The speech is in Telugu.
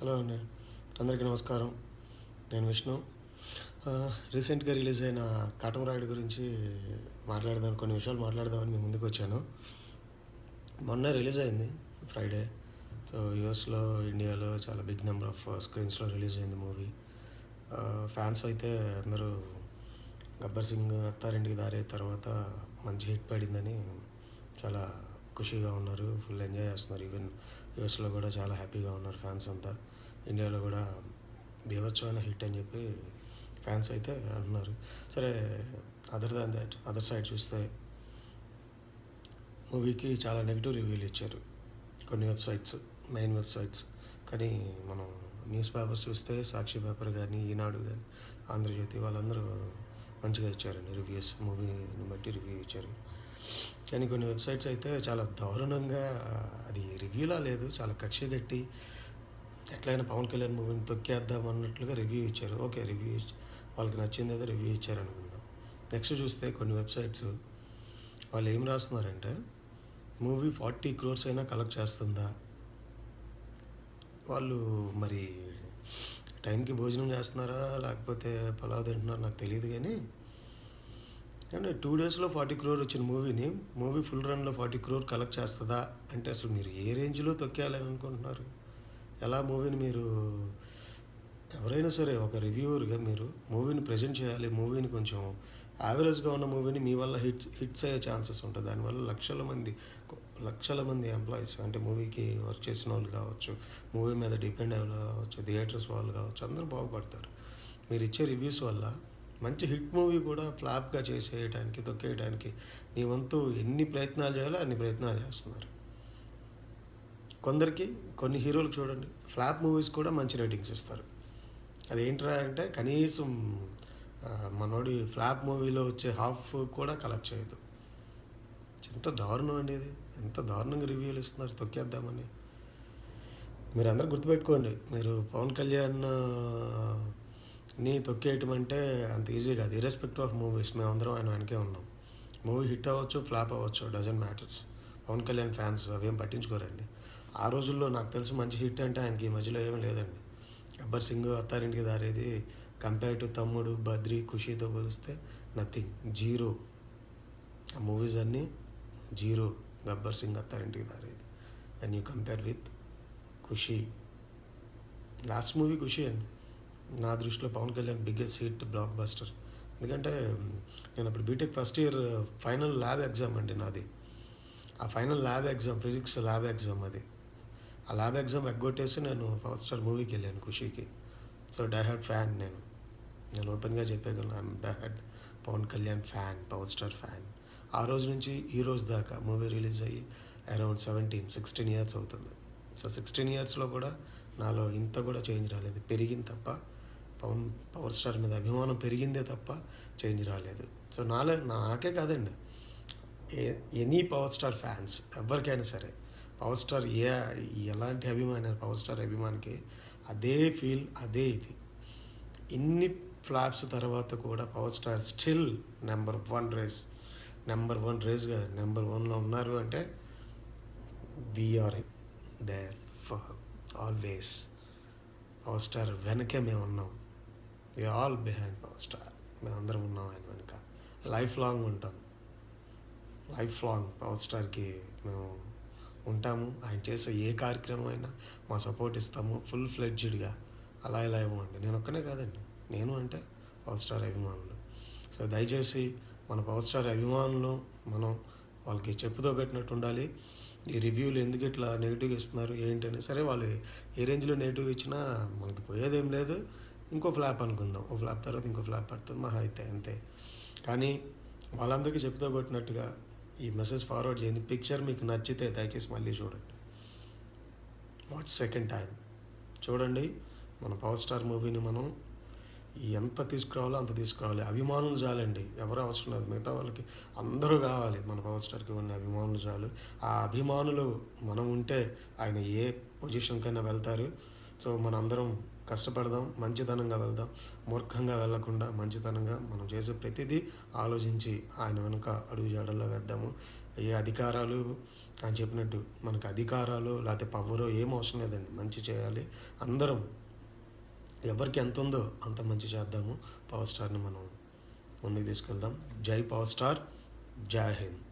హలో అండి, అందరికీ నమస్కారం. నేను విష్ణు. రీసెంట్గా రిలీజ్ అయిన కాటమరాయుడు గురించి కొన్ని విషయాలు మాట్లాడదామని మీ ముందుకు వచ్చాను. మొన్న రిలీజ్ అయింది ఫ్రైడే. సో యూఎస్లో, ఇండియాలో చాలా బిగ్ నెంబర్ ఆఫ్ స్క్రీన్స్లో రిలీజ్ అయింది మూవీ. ఫ్యాన్స్ అయితే అందరూ గబ్బర్ సింగ్ అత్తారింటికి దారే తర్వాత మంచి హిట్ పడిందని చాలా ఖుషిగా ఉన్నారు, ఫుల్ ఎంజాయ్ చేస్తున్నారు. ఈవెన్ యూఎస్లో కూడా చాలా హ్యాపీగా ఉన్నారు ఫ్యాన్స్ అంతా. ఇండియాలో కూడా బీభత్సమైన హిట్ అని చెప్పి ఫ్యాన్స్ అయితే అంటున్నారు. సరే, అదర్ సైడ్ చూస్తే మూవీకి చాలా నెగిటివ్ రివ్యూలు ఇచ్చారు కొన్ని మెయిన్ వెబ్సైట్స్. కానీ మనం న్యూస్ పేపర్స్ చూస్తే సాక్షి పేపర్ కానీ, ఈనాడు కానీ, ఆంధ్రజ్యోతి వాళ్ళందరూ మంచిగా ఇచ్చారండి రివ్యూస్. మూవీని బట్టి రివ్యూ ఇచ్చారు. కానీ కొన్ని వెబ్సైట్స్ అయితే చాలా దారుణంగా, అది రివ్యూలా లేదు, చాలా కక్ష కట్టి ఎట్లయినా పవన్ కళ్యాణ్ మూవీని తొక్కేద్దాం అన్నట్లుగా రివ్యూ ఇచ్చారు. ఓకే, వాళ్ళకి నచ్చింది ఏదో రివ్యూ ఇచ్చారు అనుకుందాం. నెక్స్ట్ చూస్తే కొన్ని వెబ్సైట్స్ వాళ్ళు ఏం రాస్తున్నారంటే, మూవీ 40 crores అయినా కలెక్ట్ చేస్తుందా? వాళ్ళు మరి టైంకి భోజనం చేస్తున్నారా లేకపోతే పలావ్ తింటున్నారా నాకు తెలియదు. కానీ 2 daysలో 40 crore వచ్చిన మూవీ ఫుల్ రన్లో 40 crore కలెక్ట్ చేస్తుందా అంటే అసలు మీరు ఏ రేంజ్లో తొక్కేయాలని అనుకుంటున్నారు? ఎలా మూవీని మీరు, ఎవరైనా సరే ఒక రివ్యూవర్గా మీరు మూవీని ప్రజెంట్ చేయాలి. మూవీని కొంచెం యావరేజ్గా ఉన్న మూవీని మీ వల్ల హిట్స్ అయ్యే ఛాన్సెస్ ఉంటుంది. దానివల్ల లక్షల మంది ఎంప్లాయీస్, అంటే మూవీకి వర్క్ చేసిన వాళ్ళు కావచ్చు, మూవీ మీద డిపెండ్ అయ్యే వాళ్ళు కావచ్చు, థియేటర్స్ వాళ్ళు కావచ్చు, అందరూ బాగుపడతారు. మీరు ఇచ్చే రివ్యూస్ వల్ల మంచి హిట్ మూవీ కూడా ఫ్లాప్గా చేసేయడానికి, తొక్కేయడానికి మీ వంతు ఎన్ని ప్రయత్నాలు చేయాలో అన్ని ప్రయత్నాలు చేస్తున్నారు. కొన్ని హీరోలకు చూడండి, ఫ్లాప్ మూవీస్ కూడా మంచి రేటింగ్స్ ఇస్తారు. అదేంట్రా అంటే కనీసం మనోడి ఫ్లాప్ మూవీలో వచ్చే హాఫ్ కూడా కలెక్ట్ చేయదు. ఎంత దారుణం అండి ఇది! ఎంత దారుణంగా రివ్యూలు ఇస్తున్నారు తొక్కేద్దామని. మీరు అందరూ గుర్తుపెట్టుకోండి, మీరు పవన్ కళ్యాణ్ని తొక్కేయటం అంటే అంత ఈజీ కాదు. ఇర్రెస్పెక్టివ్ ఆఫ్ మూవీస్ మేమందరం ఆయన వెనకే ఉన్నాం. మూవీ హిట్ అవ్వచ్చు, ఫ్లాప్ అవ్వచ్చు, doesn't matters. Pawan Kalyan fans అవేం పట్టించుకోరండి. ఆ రోజుల్లో నాకు తెలిసి మంచి హిట్ అంటే ఆయనకి ఈ మధ్యలో ఏమీ లేదండి. గబ్బర్ సింగ్, అత్తారింటికి దారేది కంపేర్ టు తమ్ముడు, బద్రి, ఖుషీతో పోలిస్తే నథింగ్, జీరో. ఆ మూవీస్ అన్నీ zero. Gabbar Singh, Attarintiki Daredi and you compare with Kushi. Last movie Kushi అండి నా దృష్టిలో Pawan Kalyan biggest hit, block buster. ఎందుకంటే నేను అప్పుడు BTech first year final lab exam అండి నాది. ఆ final lab exam, physics lab exam అది. ఆ ల్యాబ్ ఎగ్జామ్ ఎగ్గొట్టేసి నేను పవర్ స్టార్ మూవీకి వెళ్ళాను ఖుషీకి. సో డైహార్డ్ ఫ్యాన్ నేను ఓపెన్గా చెప్పగలను, I'm diehard Pawan Kalyan fan, power star fan. ఆ రోజు నుంచి ఈ రోజు దాకా మూవీ రిలీజ్ అయ్యి అరౌండ్ 16 years అవుతుంది. సో 16 yearsలో కూడా నాలో ఇంత కూడా చేంజ్ రాలేదు, పెరిగింది తప్ప. పవర్ స్టార్ మీద అభిమానం పెరిగిందే తప్ప చేంజ్ రాలేదు. సో నాకే కాదండి, ఎనీ పవర్ స్టార్ ఫ్యాన్స్ ఎవరికైనా సరే, పవర్ స్టార్ ఎలాంటి అభిమాని, పవర్ స్టార్ అభిమానికి అదే ఫీల్, అదే ఇది. ఇన్ని ఫ్లాప్స్ తర్వాత కూడా power star still number one race కాదు, నెంబర్ 1లో ఉన్నారు అంటే we're there for always. Power star వెనకే మేము ఉన్నాం. We're all behind power star. మేమందరం ఉన్నాం ఆయన వెనక. లైఫ్ లాంగ్ ఉంటాం. పవర్ స్టార్కి మేము ఉంటాము. ఆయన చేసే ఏ కార్యక్రమం అయినా మా సపోర్ట్ ఇస్తాము ఫుల్ ఫ్లెడ్జ్డ్గా. అలా ఇలా ఇవ్వండి. నేను ఒక్కనే కాదండి, నేను అంటే పవర్ స్టార్ అభిమానులు. సో దయచేసి మన పవర్ స్టార్ అభిమానులు మనం వాళ్ళకి చెప్పుతో కట్టినట్టు ఉండాలి. ఈ రివ్యూలు ఎందుకు ఇట్లా నెగిటివ్గా ఇస్తున్నారు ఏంటని, సరే వాళ్ళు ఏ రేంజ్లో నెగిటివ్ ఇచ్చినా మనకి పోయేదేం లేదు. ఇంకో ఫ్లాప్ అనుకుందాం, ఓ ఫ్లాప్ తర్వాత ఇంకో ఫ్లాప్ పడుతుంది మహా అయితే, అంతే. కానీ వాళ్ళందరికీ చెప్పుతో కొట్టినట్టుగా ఈ మెసేజ్ ఫార్వర్డ్ చేయండి. పిక్చర్ మీకు నచ్చితే దయచేసి మళ్ళీ చూడండి. వాచ్ సెకండ్ టైం చూడండి. మన పవర్ స్టార్ మూవీని మనం ఎంత తీసుకురావాలో అంత తీసుకురావాలి. అభిమానులు చాలండి, ఎవరు అవసరం లేదు. మిగతా వాళ్ళకి అందరూ కావాలి, మన పవర్ స్టార్కి ఉన్న అభిమానులు చాలు. ఆ అభిమానులు మనం ఉంటే ఆయన ఏ పొజిషన్కైనా వెళ్తారు. సో మనందరం కష్టపడదాం, మంచితనంగా వెళ్దాం, మూర్ఖంగా వెళ్ళకుండా మంచితనంగా మనం చేసే ప్రతిదీ ఆలోచించి ఆయన వెనుక అడుగు జాడల్లో వేద్దాము. ఏ అధికారాలు అని చెప్పినట్టు మనకు అధికారాలు లేకపోతే పవరో ఏం అవసరం లేదండి. మంచి చేయాలి అందరం. ఎవరికి ఎంత ఉందో అంత మంచి చేద్దాము. పవర్ స్టార్ని మనం ముందుకు తీసుకెళ్దాం. జై పవర్ స్టార్, జై హింద్.